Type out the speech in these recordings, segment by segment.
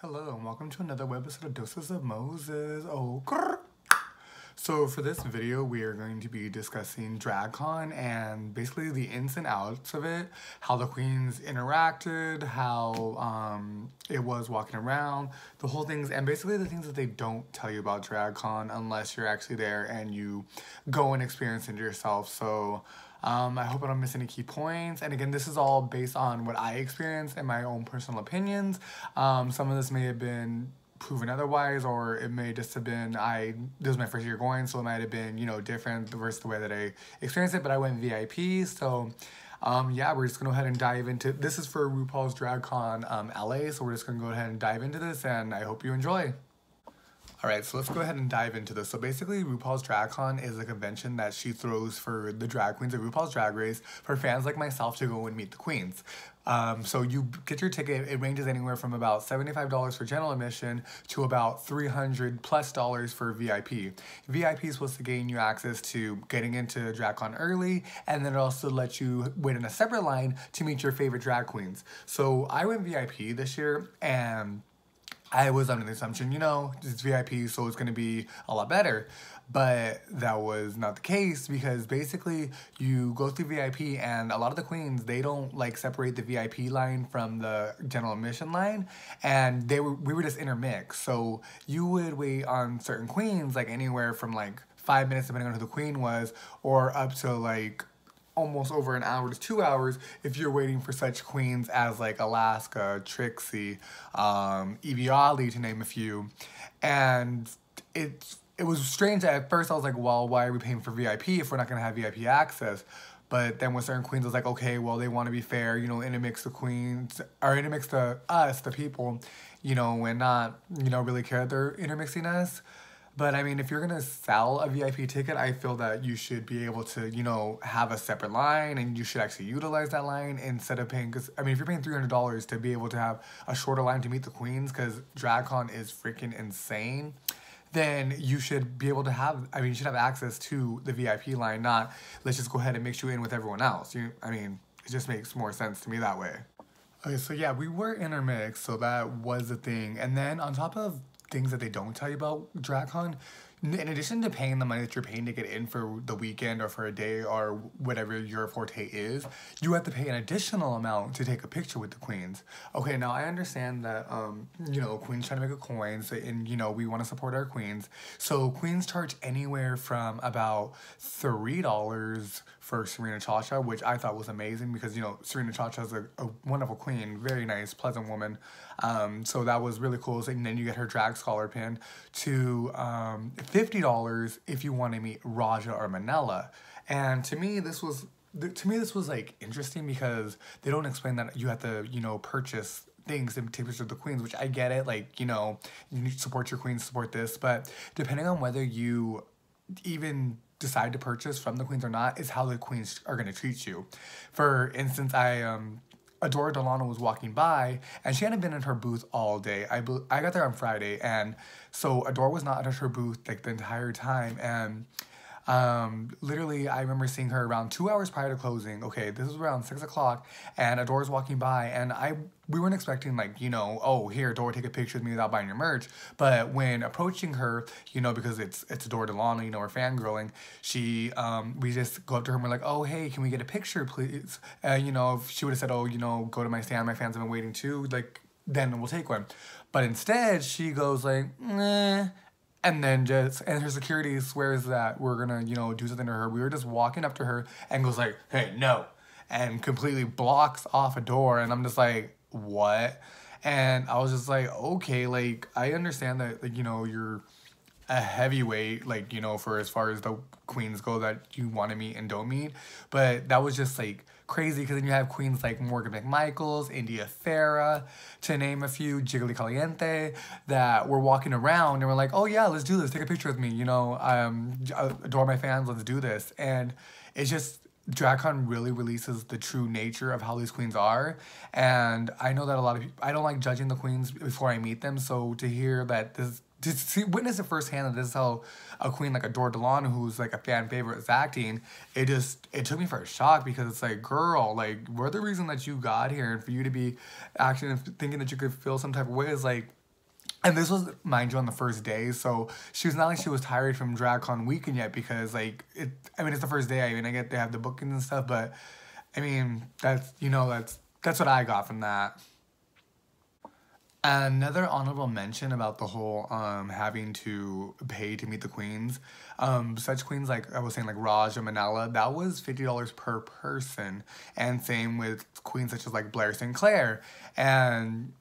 Hello and welcome to another episode of Doses of Moses. Oh, grrr. So for this video, we are going to be discussing Dragcon and basically the ins and outs of it, how the queens interacted, how it was walking around, the whole things, and basically the things that they don't tell you about Dragcon unless you're actually there and you go and experience it yourself. So I hope I don't miss any key points. And again, this is all based on what I experienced and my own personal opinions. Some of this may have been proven otherwise, or it may just have been this was my first year going, so it might have been, different versus the way that I experienced it, but I went VIP. So yeah, we're just gonna go ahead and dive into this. Is for RuPaul's DragCon LA, so we're just gonna go ahead and dive into this, and I hope you enjoy. Alright, so let's go ahead and dive into this. So basically, RuPaul's DragCon is a convention that she throws for the drag queens of RuPaul's Drag Race for fans like myself to go and meet the queens. So you get your ticket. It ranges anywhere from about $75 for general admission to about $300+ for VIP. VIP is supposed to gain you access to getting into DragCon early, and then it also lets you wait in a separate line to meet your favorite drag queens. So I went VIP this year, and I was under the assumption, it's VIP, so it's going to be a lot better. But that was not the case, because basically you go through VIP and a lot of the queens, they don't separate the VIP line from the general admission line, and we were just intermixed. So you would wait on certain queens anywhere from 5 minutes depending on who the queen was, or up to almost over an hour to 2 hours if you're waiting for such queens as Alaska, Trixie, Evie Oddly, to name a few. And it was strange. At first I was like, well, why are we paying for VIP if we're not going to have VIP access? But then with certain queens, I was like, okay, well, they want to be fair, intermix the queens, or intermix the people, and not, really care that they're intermixing us. But I mean, if you're gonna sell a VIP ticket, I feel that you should be able to, have a separate line, and you should actually utilize that line instead of paying. Because I mean, if you're paying $300 to be able to have a shorter line to meet the queens, because DragCon is freaking insane, then you should be able to have. I mean, you should have access to the VIP line. Not let's just go ahead and mix you in with everyone else. I mean, it just makes more sense to me that way. Okay, so yeah, we were intermixed, so that was a thing, and then on top of things that they don't tell you about DragCon, in addition to paying the money that you're paying to get in for the weekend or for a day or whatever your forte is, you have to pay an additional amount to take a picture with the queens. Okay, now I understand that, queens trying to make a coin, so, and, we want to support our queens. So queens charge anywhere from about $3 for Serena Chacha, which I thought was amazing because, Serena Chacha is a wonderful queen, very nice, pleasant woman. So that was really cool. So, and then you get her drag scholar pin, to $50 if you want to meet Raja or Manila. And to me, this was interesting because they don't explain that you have to, purchase things and take pictures of the queens, which I get it. You need to support your queens, support this. But depending on whether you even decide to purchase from the queens or not is how the queens are going to treat you. For instance, Adora Delano was walking by, and she hadn't been in her booth all day. I got there on Friday, and so Adora was not at her booth the entire time, and literally I remember seeing her around 2 hours prior to closing. Okay, this was around 6 o'clock, and Adora's walking by, and we weren't expecting oh, here, Adora, take a picture with me without buying your merch. But when approaching her, because it's Adora Delano, we're fangirling, we just go up to her and we're like, oh, hey, can we get a picture, please? If she would have said, oh, go to my stand, my fans have been waiting too, then we'll take one. But instead, she goes nah. And then and her security swears that we're gonna, do something to her. We were just walking up to her and goes hey, no. And completely blocks off a door. And I'm just like, what? And I was just like, okay, I understand that, you're a heavyweight, for as far as the queens go that you want to meet and don't meet. But that was just, crazy, because then you have queens like Morgan McMichaels, India Farah, to name a few, Jiggly Caliente, that were walking around and were like, oh yeah, let's do this, take a picture with me, adore my fans, let's do this. And it's just, DragCon really releases the true nature of how these queens are. And I know that a lot of people, I don't like judging the queens before I meet them, so to hear that witness it firsthand that this is how a queen like Adora Delano, who's a fan favorite, is acting, it took me for a shock, because it's girl, we're the reason that you got here, and for you to be acting and thinking that you could feel some type of way is And this was, mind you, on the first day, so she was not like she was tired from Dragcon weekend yet, because like it's the first day. I mean, I get they have the bookings and stuff, but I mean that's what I got from that. Another honorable mention about the whole having to pay to meet the queens. Such queens like I was saying, like Raj and Manala, that was $50 per person, and same with queens such as like Blair Sinclair. And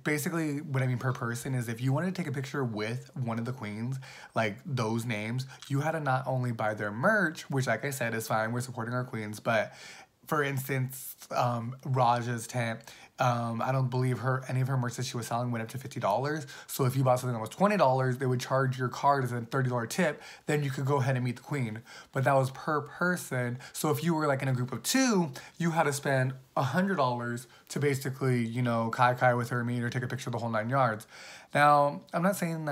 basically what I mean per person is, if you wanted to take a picture with one of the queens, like those names, you had to not only buy their merch, which like I said is fine, we're supporting our queens, but for instance, Raja's tent, I don't believe any of her merch that she was selling went up to $50. So if you bought something that was $20, they would charge your card as a $30 tip. Then you could go ahead and meet the queen. But that was per person. So if you were like in a group of 2, you had to spend $100 to basically, kai with her, meet or take a picture of the whole 9 yards. Now, I'm not saying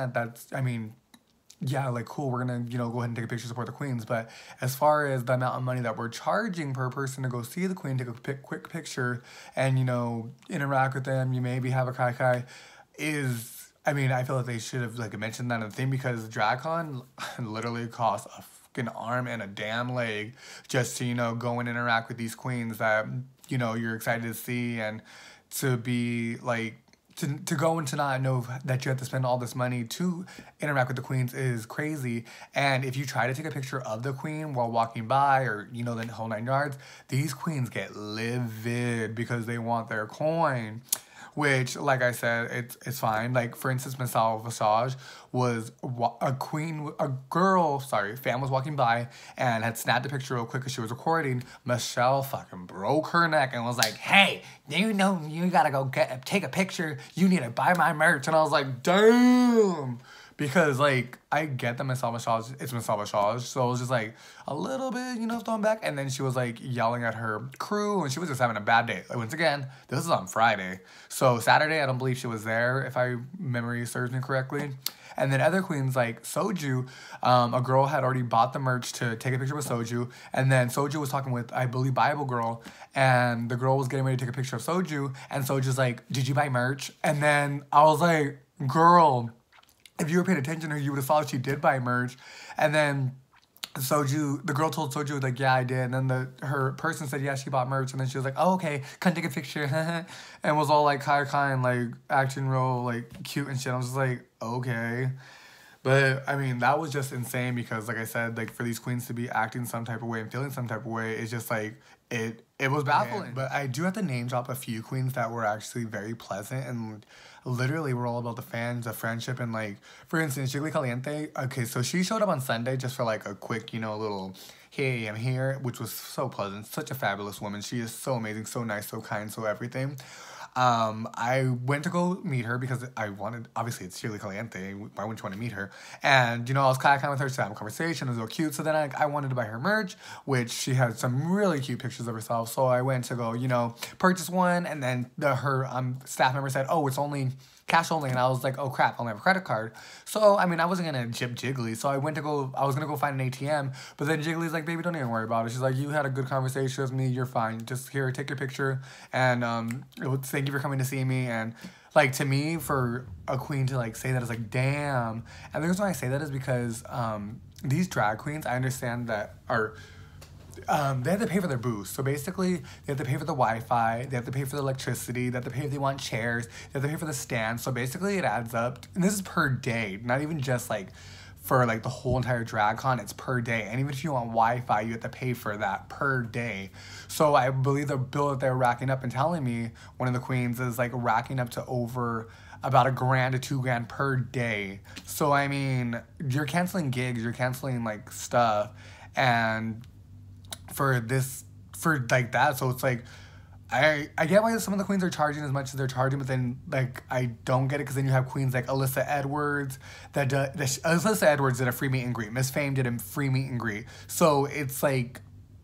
yeah, like, cool, we're gonna, go ahead and take a picture, support the queens. But as far as the amount of money that we're charging per person to go see the queen, take a quick picture, and, interact with them, you maybe have a kai, I feel like they should have, like, mentioned that in the thing, because Dragcon literally costs a fucking arm and a damn leg just to, go and interact with these queens that, you're excited to see, and to be, like, to go and to not know that you have to spend all this money to interact with the queens is crazy. And if you try to take a picture of the queen while walking by, or, the whole 9 yards, these queens get livid because they want their coin. Which, like I said, it's fine. Like, for instance, Masala Visage was fan was walking by and had snapped a picture real quick because she was recording. Michelle fucking broke her neck and was like, hey, you gotta go take a picture. You need to buy my merch. And I was like, damn. Because, like, I get that it's Masala Visage, so it was just, like, a little bit, thrown back. And then she was, like, yelling at her crew, and she was just having a bad day. Like, once again, this is on Friday. So, Saturday, I don't believe she was there, if memory serves me correctly. And then other queens, like Soju, a girl had already bought the merch to take a picture with Soju. And then Soju was talking with, I believe, Bible Girl. And the girl was getting ready to take a picture of Soju. And Soju's like, did you buy merch? And then I was like, girl, if you were paying attention to her, you would have saw she did buy merch. And then the girl told Soju, like, yeah, I did. And then her person said, yeah, she bought merch. And then she was like, oh, okay, come take a picture. And was all like kai and like acting real like cute and shit. I was just like, okay. But I mean, that was just insane, because like I said, like, for these queens to be acting some type of way and feeling some type of way, it's just like, it was baffling. But I do have to name drop a few queens that were actually very pleasant, and literally we're all about the fans, the friendship, and like, for instance, Jiggly Caliente. Okay, so she showed up on Sunday just for like a quick, little, hey, I'm here, which was so pleasant. Such a fabulous woman. She is so amazing, so nice, so kind, so everything. I went to go meet her because I wanted, obviously it's Jiggly Caliente, why wouldn't you want to meet her? And, I was kind of with her to have a conversation, it was real cute. So then I wanted to buy her merch, which she had some really cute pictures of herself. So I went to go, purchase one, and then her staff member said, oh, it's only cash only. And I was like, oh crap, I only have a credit card. So, I mean, I wasn't going to jip Jiggly. So I was going to go find an ATM. But then Jiggly's like, baby, don't even worry about it. She's like, you had a good conversation with me. You're fine. Just here, take your picture. And thank you for coming to see me. And like, to me, for a queen to like say that is like, damn. And the reason why I say that is because these drag queens, I understand that are... they have to pay for their booths. So basically, they have to pay for the Wi-Fi, they have to pay for the electricity, they have to pay if they want chairs, they have to pay for the stand. So basically, it adds up. And this is per day, not even just like for like the whole entire Dragcon, it's per day. And even if you want Wi-Fi, you have to pay for that per day. So I believe the bill that they're racking up and telling me, one of the queens, is like racking up to over about $1,000 to $2,000 per day. So I mean, you're canceling gigs, you're canceling like stuff, and for like that. So it's like, I get why some of the queens are charging as much as they're charging, but then like I don't get it, because then you have queens like Alyssa Edwards Alyssa Edwards did a free meet and greet. Miss Fame did a free meet and greet. So it's like,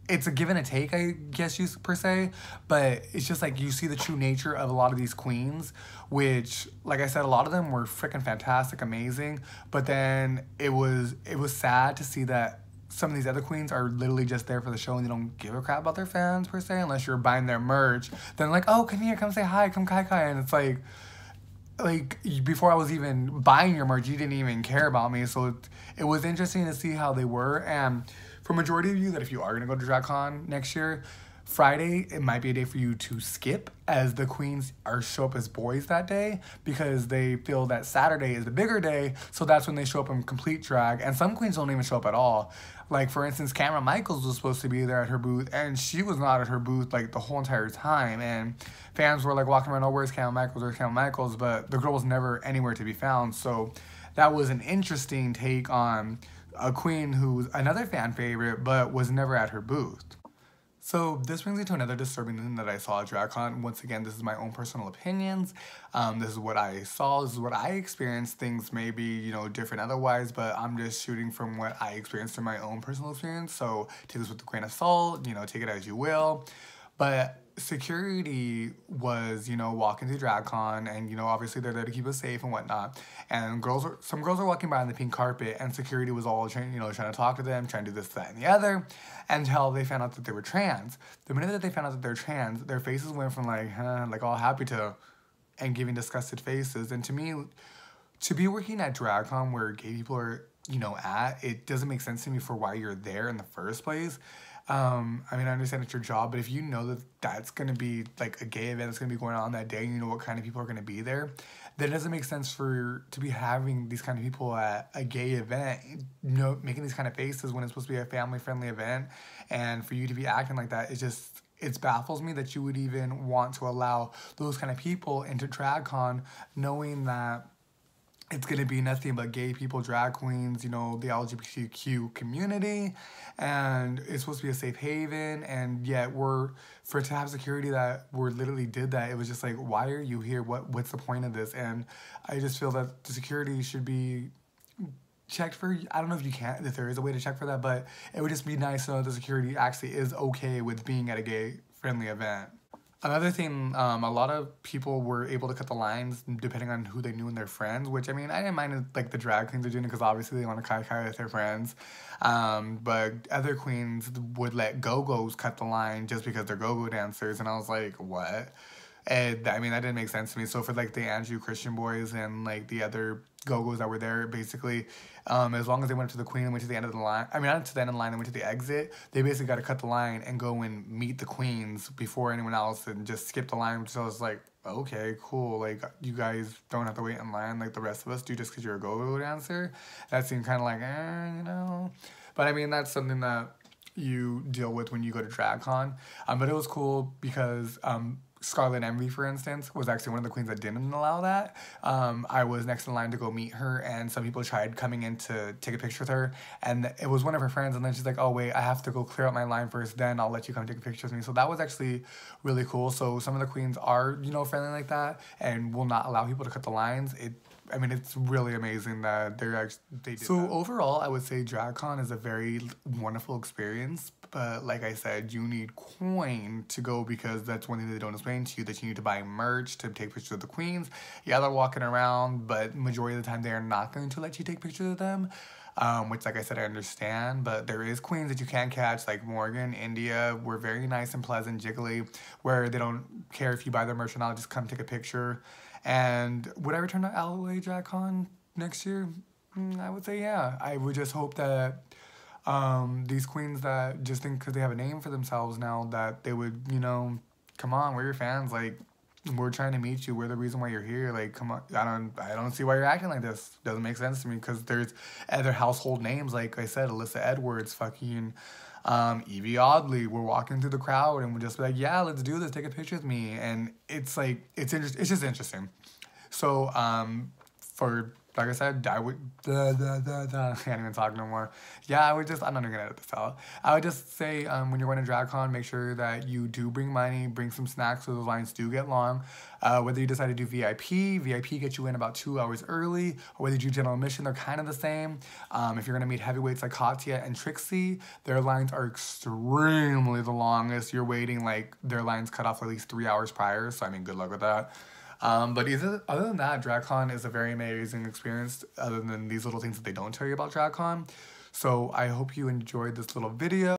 it's a give and a take, I guess per se, but it's just like you see the true nature of a lot of these queens, which, like I said, a lot of them were freaking fantastic, amazing, but then it was sad to see that some of these other queens are literally just there for the show and they don't give a crap about their fans per se, unless you're buying their merch. Then like, oh, come here, come say hi, come kai, and it's like, like before I was even buying your merch, you didn't even care about me. So it was interesting to see how they were. And for majority of you, that if you are gonna go to Dragcon next year, Friday it might be a day for you to skip, as the queens are show up as boys that day because they feel that Saturday is the bigger day. So that's when they show up in complete drag. And some queens don't even show up at all. Like for instance, Cameron Michaels was supposed to be there at her booth, and she was not at her booth like the whole entire time. And fans were like walking around, oh, where's Cameron Michaels? Where's Cameron Michaels? But the girl was never anywhere to be found. So that was an interesting take on a queen who's another fan favorite, but was never at her booth. So this brings me to another disturbing thing that I saw at Dragcon. Once again, this is my own personal opinions. This is what I saw. This is what I experienced. Things may be, you know, different otherwise, but I'm just shooting from what I experienced in my own personal experience. So take this with a grain of salt, you know, take it as you will. But security was, you know, walking through Dragcon, and, you know, obviously they're there to keep us safe and whatnot. And some girls were walking by on the pink carpet, and security was all trying, you know, trying to talk to them, trying to do this, that, and the other, until they found out that they were trans. The minute that they found out that they're trans, their faces went from like, huh, like all happy to, and giving disgusted faces. And to me, to be working at Dragcon where gay people are, you know, at, it doesn't make sense to me for why you're there in the first place. I mean, I understand it's your job, but if you know that that's going to be like a gay event that's going to be going on that day, and you know what kind of people are going to be there, then it doesn't make sense to be having these kind of people at a gay event, you know, making these kind of faces when it's supposed to be a family-friendly event. And for you to be acting like that, it baffles me that you would even want to allow those kind of people into Dragcon, knowing that it's going to be nothing but gay people, drag queens, you know, the LGBTQ community, and it's supposed to be a safe haven. And yet for it to have security that literally did that, it was just like, why are you here? What's the point of this? And I just feel that the security should be checked for. I don't know if there is a way to check for that, but it would just be nice to know that the security actually is okay with being at a gay friendly event. Another thing, a lot of people were able to cut the lines depending on who they knew and their friends, which, I mean, I didn't mind, like, the drag queens are doing it because obviously they want to kai with their friends. But other queens would let go-go's cut the line just because they're go-go dancers, and I was like, what? And, I mean, that didn't make sense to me. So for, like, the Andrew Christian boys and, like, the other go-go's that were there, basically, as long as they went up to the queen and went to the end of the line, I mean, not to the end of the line, they went to the exit, they basically got to cut the line and go and meet the queens before anyone else and just skip the line. So I was like, okay, cool. Like, you guys don't have to wait in line like the rest of us do just because you're a go-go dancer. That seemed kind of like, you know. But, I mean, that's something that you deal with when you go to Dragcon. But it was cool because Scarlet Envy, for instance, was actually one of the queens that didn't allow that. I was next in line to go meet her, and some people tried coming in to take a picture with her, and it was one of her friends, and then she's like, oh, wait, I have to go clear out my line first, then I'll let you come take a picture with me. So that was actually really cool. So some of the queens are, you know, friendly like that and will not allow people to cut the lines. I mean, it's really amazing that they did so that. Overall, I would say Dragcon is a very wonderful experience. But like I said, you need coin to go because that's one thing they don't explain to you, that you need to buy merch to take pictures of the queens. Yeah, they're walking around, but majority of the time they are not going to let you take pictures of them. Which, like I said, I understand, but there is queens that you can catch, like Morgan, India, were very nice and pleasant, jiggly, where they don't care if you buy their merch or not, just come take a picture. And would I return to LA Dragcon next year? I would say yeah. I would just hope that these queens that just think because they have a name for themselves now that they would, you know, come on, we're your fans. Like, we're trying to meet you. We're the reason why you're here. Like, come on. I don't see why you're acting like this. Doesn't make sense to me because there's other household names. Like I said, Alyssa Edwards, fucking Evie Oddly. We're walking through the crowd and we're just like, yeah, let's do this. Take a picture with me. And it's like, it's just interesting. So, like I said, I would, I can't even talk no more. Yeah, I'm not even gonna edit this out. I would just say, when you're going to Dragcon, make sure that you do bring money, bring some snacks so those lines do get long. Whether you decide to do VIP gets you in about 2 hours early, or whether you do general admission, they're kind of the same. If you're gonna meet heavyweights like Katya and Trixie, their lines are extremely the longest. You're waiting, like, their lines cut off at least 3 hours prior, so I mean, good luck with that. But other than that, Dragcon is a very amazing experience, other than these little things that they don't tell you about Dragcon. So I hope you enjoyed this little video.